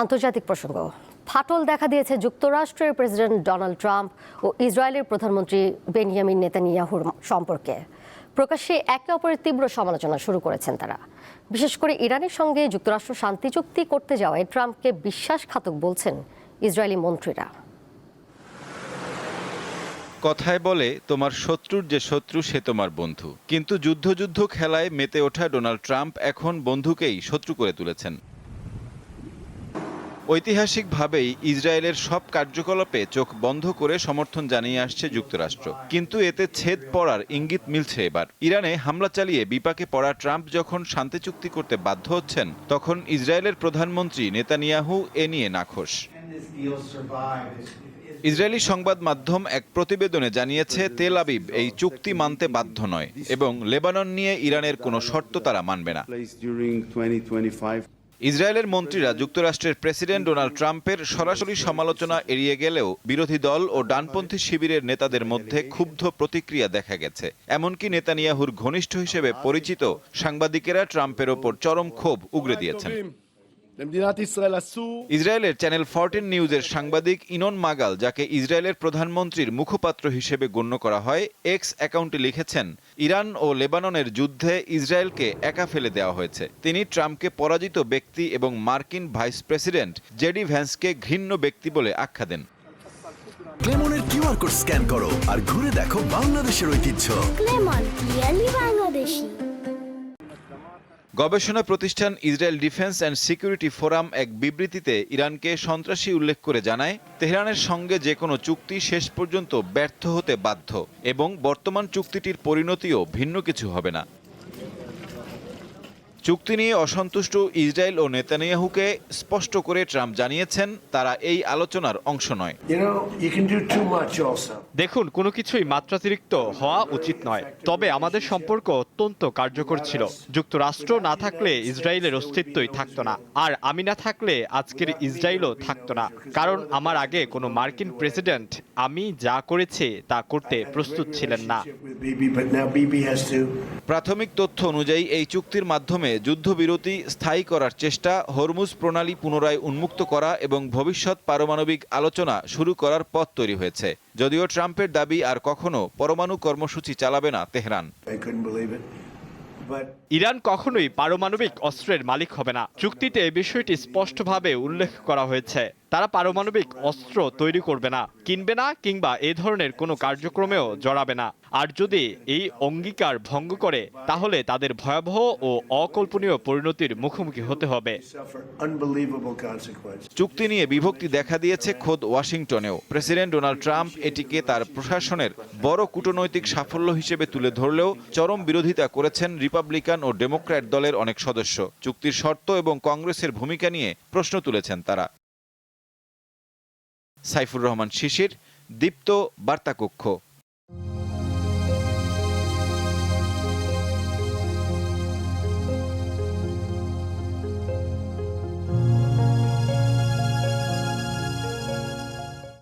আন্তর্জাতিক প্রসঙ্গ। ফাটল দেখা দিয়েছে যুক্তরাষ্ট্রের প্রেসিডেন্ট ডোনাল্ড ট্রাম্প ও ইসরায়েলের প্রধানমন্ত্রী বেনিয়ামিন নেতানিয়াহুর সম্পর্কে। প্রকাশ্যে একে অপরের তীব্র সমালোচনা শুরু করেছেন তারা। বিশেষ করে ইরানের সঙ্গে যুক্তরাষ্ট্র শান্তি চুক্তি করতে যাওয়ায় ট্রাম্পকে বিশ্বাসঘাতক বলছেন ইসরায়েলি মন্ত্রীরা। কথায় বলে তোমার শত্রুর যে শত্রু সে তোমার বন্ধু, কিন্তু যুদ্ধ খেলায় মেতে ওঠা ডোনাল্ড ট্রাম্প এখন বন্ধুকেই শত্রু করে তুলেছেন। ঐতিহাসিকভাবেই ইসরায়েলের সব কার্যকলাপে চোখ বন্ধ করে সমর্থন জানিয়ে আসছে যুক্তরাষ্ট্র, কিন্তু এতে ছেদ পড়ার ইঙ্গিত মিলছে এবার। ইরানে হামলা চালিয়ে বিপাকে পড়া ট্রাম্প যখন শান্তি চুক্তি করতে বাধ্য হচ্ছেন, তখন ইসরায়েলের প্রধানমন্ত্রী নেতানিয়াহু এ নিয়ে নাখোশ। ইসরায়েলি সংবাদ মাধ্যম এক প্রতিবেদনে জানিয়েছে তেল আবিব এই চুক্তি মানতে বাধ্য নয় এবং লেবানন নিয়ে ইরানের কোনো শর্ত তারা মানবে না। ইসরায়েলের মন্ত্রীরা যুক্তরাষ্ট্রের প্রেসিডেন্ট ডোনাল্ড ট্রাম্পের সরাসরি সমালোচনা এড়িয়ে গেলেও বিরোধী দল ও ডানপন্থী শিবিরের নেতাদের মধ্যে ক্ষুব্ধ প্রতিক্রিয়া দেখা গেছে। এমনকি নেতানিয়াহুর ঘনিষ্ঠ হিসেবে পরিচিত সাংবাদিকেরা ট্রাম্পের ওপর চরম ক্ষোভ উগরে দিয়েছেন। ইসরায়েলের চ্যানেল 14 নিউজের সাংবাদিক ইনন মাগাল, যাকে ইসরায়েলের প্রধানমন্ত্রীর মুখপাত্র হিসেবে গণ্য করা হয়, এক্স অ্যাকাউন্টে লিখেছেন, ইরান ও লেবাননের যুদ্ধে ইসরায়েলকে একা ফেলে দেওয়া হয়েছে। তিনি ট্রাম্পকে পরাজিত ব্যক্তি এবং মার্কিন ভাইস প্রেসিডেন্ট জেডি ভ্যান্সকে ঘৃণ্য ব্যক্তি বলে আখ্যা দেন। ক্লেমনের কিউআর কোড স্ক্যান করো আর ঘুরে দেখো বাংলাদেশের ঐতিহ্য। ক্লেমন রিয়েলি বাংলাদেশি। গবেষণা প্রতিষ্ঠান Israel defence and security forum এক বিবৃতিতে ইরানকে সন্ত্রাসী উল্লেখ করে জানায়, তেহরানের সঙ্গে যে কোনো চুক্তি শেষ পর্যন্ত ব্যর্থ হতে বাধ্য এবং বর্তমান চুক্তিটির পরিণতিও ভিন্ন কিছু হবে না। চুক্তি নিয়ে অসন্তুষ্ট ইসরায়েল ও নেতানিয়াহুকে স্পষ্ট করে ট্রাম্প জানিয়েছেন, তারা এই আলোচনার অংশ নয়। দেখুন, কোনো কিছুই মাত্রাতিরিক্ত হওয়া উচিত নয়, তবে আমাদের সম্পর্ক অত্যন্ত কার্যকর ছিল। যুক্তরাষ্ট্র না থাকলে ইসরায়েলের অস্তিত্বই থাকতো না, আর আমি না থাকলে আজকের ইসরায়েলও থাকতো না, কারণ আমার আগে কোনো মার্কিন প্রেসিডেন্ট আমি যা করেছে তা করতে প্রস্তুত ছিলেন না। প্রাথমিক তথ্য অনুযায়ী এই চুক্তির মাধ্যমে যুদ্ধবিরতি স্থায়ী করার চেষ্টা, হরমুজ প্রণালী পুনরায় উন্মুক্ত করা এবং ভবিষ্যৎ পারমাণবিক আলোচনা শুরু করার পথ তৈরি হয়েছে। যদিও ট্রাম্পের দাবি, আর কখনো পরমাণু কর্মসূচি চালাবে না তেহরান। ইরান কখনোই পারমাণবিক অস্ত্রের মালিক হবে না। চুক্তিতে এই বিষয়টি স্পষ্টভাবে উল্লেখ করা হয়েছে। তারা পারমাণবিক অস্ত্র তৈরি করবে না, কিনবে না, কিংবা এ ধরনের কোনো কার্যক্রমেও জড়াবে না। আর যদি এই অঙ্গীকার ভঙ্গ করে, তাহলে তাদের ভয়াবহ ও অকল্পনীয় পরিণতির মুখোমুখি হতে হবে। চুক্তি নিয়ে বিভক্তি দেখা দিয়েছে খোদ ওয়াশিংটনেও। প্রেসিডেন্ট ডোনাল্ড ট্রাম্প এটিকে তার প্রশাসনের বড় কূটনৈতিক সাফল্য হিসেবে তুলে ধরলেও চরম বিরোধিতা করেছেন রিপাবলিকান ও ডেমোক্র্যাট দলের অনেক সদস্য। চুক্তির শর্ত এবং কংগ্রেসের ভূমিকা নিয়ে প্রশ্ন তুলেছেন তারা। সাইফুর রহমান শিশির, দীপ্ত বার্তা কক্ষ।